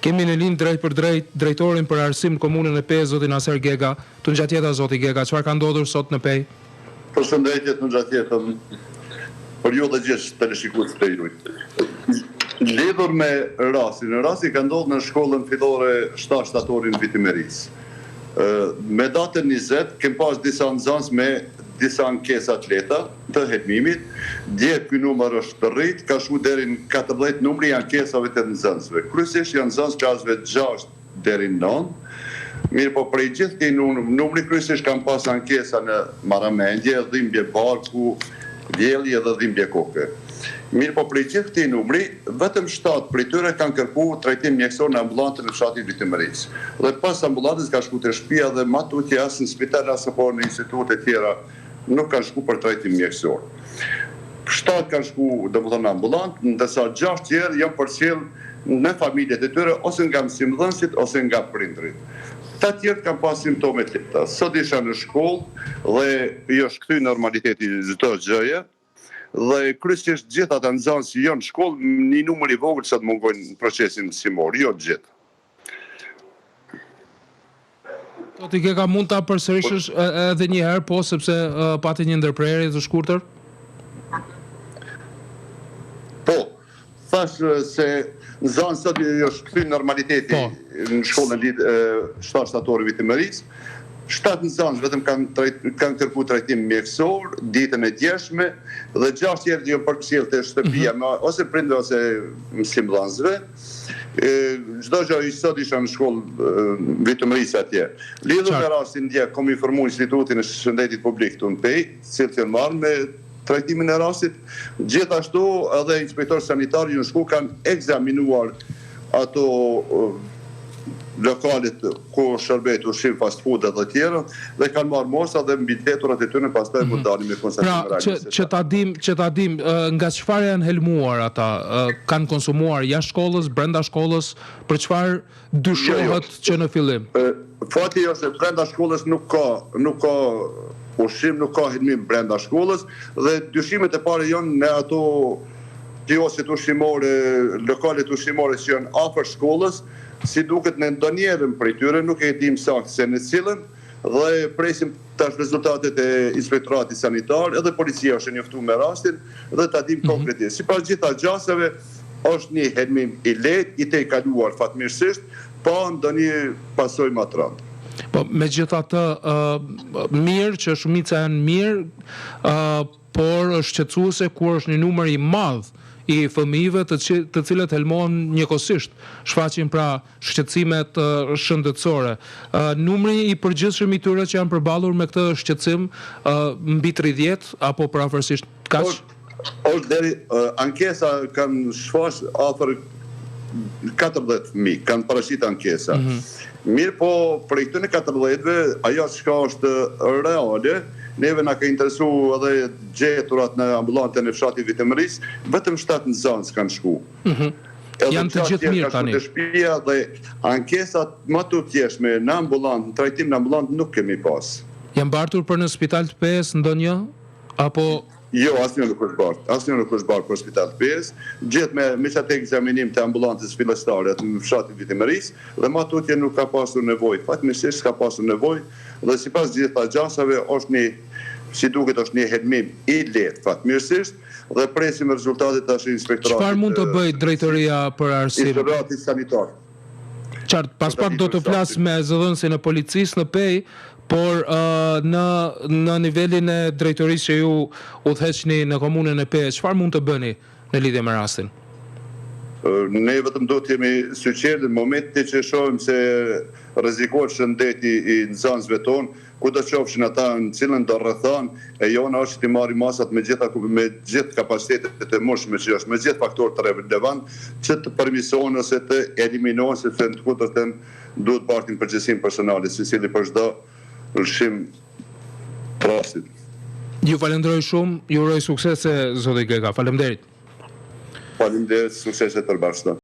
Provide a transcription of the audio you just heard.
Kemi në linjë drejt për drejt drejtorin për arsim në komunën e Pejë, zotin Aser Gega. Të ngjatjeta zoti Gega, çfarë ka ndodhur sot në Pejë? Përshëndetje të ngjatjetën për ju dhe gjithë teleshikues të juaj. Lidhur me rasti ka ndodhur në shkollën fillore 7 shtatorin Vitimeris. Me datën 20 kem pas disa nxënës me disa ankesa atleta të hetmimit. Dje ky numër është rrit, ka shku deri në 14 numri i ankesave të nxënësve. Kryesisht janë nxënës klasave 6 deri në 9. Mirë po prej gjithë këtij numri kryesisht kanë pas ankesa në marramendje, dhimbje barku, vjellje dhe dhimbje koke. Mirë po prej gjithë këtij numri, vetëm 7 prej tyre kanë kërkuar trajtim mjekësor në ambulancën e fshatit Vitimeris. Dhe pas ambulancës ka shku te shtëpia dhe matutje as në spital as apo në institute të tjera nuk kanë shku për trajtim mjekësor. 7 kanë shku domethënë në ambulantë, ndërsa 6 tjerë janë përcjell në familjet e tyre ose nga mësimdhënësit ose nga prindrit. Ta tjerë kanë pas simptome të lehta. Sot isha në shkollë dhe jo është kthy normaliteti çdo gjëje. Dhe kryesisht gjithë ata nxënës që janë në shkollë, një numër i vogël sa të mungojnë në procesin mësimor, jo gjithë. Zoti Gega, mund ta përsërishësh edhe një herë, po sepse pati një ndërprerje të shkurtër? Po, thash se nxënës sot është kthy normaliteti në shkollën 7 shtatori Vitimeris. 7 nxënës vetëm kanë kërkuar trajtim mjekësor ditën e djeshme dhe 6 tjerë janë përcjell te shtëpia ose prindër ose mësimdhënësve. Çdo gjë sot isha në shkollë Vitimeris atje. Lidhur me rastin dje, kam informuar Institutin e Shëndetit Publik këtu në Pejë, cilët janë marrë me trajtimin e rastit. Gjithashtu edhe inspektor sanitar në shkollë kanë ekzaminuar ato lokalet ku shërbet ushqim fast food dhe tjera dhe kanë marrë mosa dhe mbi detyrat e tyre pastaj mund dalin me konstatim realisht. Që ta dim nga çfarë janë helmuar ata, kanë konsumuar jashtë shkollës, brenda shkollës, për çfarë dyshohet që në fillim? Fati është se brenda shkollës nuk ka ushqim, nuk ka helmim brenda shkollës dhe dyshimet e para janë në ato kioset ushqimore, lokalet ushqimore që janë afër shkollës. Si duket në ndonjërin prej tyre, nuk e dim saktë se në cilën, dhe presim tash rezultatet e inspektoratit sanitar, edhe policia është njoftuar me rastin dhe ta dim konkretisht. Sipas gjitha gjasave, është një helmim i lehtë, i tejkaluar fatmirësisht, pa ndonjë pasojë më të rënda. Po, megjithatë, mirë që shumica janë mirë, por është shqetësuese kur është një numër i madh i fëmijëve të cilët helmohen njëkohësisht, shfaqin pra shqetësimet shëndetësore. Numri i përgjithshëm i tyre që janë përballur me këtë shqetësim mbi 30 apo përafërsisht kaq? Deri ankesa kanë shfaq afër 14.000, kanë paraqitur ankesa. Mirë po, për këtyre 14-ve, ajo çka është reale, neve na ka interesu edhe gjeturat në ambulantën e fshatit Vitimeris, vetëm 7 nxënës kanë shku. Janë të gjithë mirë tani. Shtëpia dhe ankesat më të tjeshme në ambulantë, në trajtim në ambulantë nuk kemi pas. Janë bartur për në spital të Pejës ndonjë apo Jo, asnjë nuk është bartë. Asnjë nuk është bartë për spital të Pejës. Gjithë me çatë ekzaminim të ambulancës fillestare në fshatin Vitimeris dhe më tutje nuk ka pasur nevojë. Fatmirësisht ka pasur nevojë dhe sipas gjitha gjasave është si duket është një helmim i lehtë fatmirësisht dhe presim rezultatet tash e inspektoratit. Çfarë mund të bëjë drejtoria për arsim? Inspektorati sanitar. Qartë, pas pak do të flas me zëdhënësin e policisë në Pejë, por në nivelin e drejtorisë që ju udhëheqni në komunën e Pejës, çfarë mund të bëni në lidhje me rastin? Ne vetëm do të jemi sinqertë në momentin që shohim se rrezikohet shëndeti i nxënësve tonë, kudo qofshin ata në cilën do rrethan, e jona është të marrim masat me gjithë kapacitetet e mundshme që është, me gjithë faktorët të relevant, që të përmirësohen ose të eliminohen, sepse në të kundërtën duhet partin përgjegjësinë personale, secili për çdo lëshim rastit. Ju falenderoj shumë, ju uroj suksese zoti Gega. Faleminderit. Faleminderit, suksese të përbashkëta.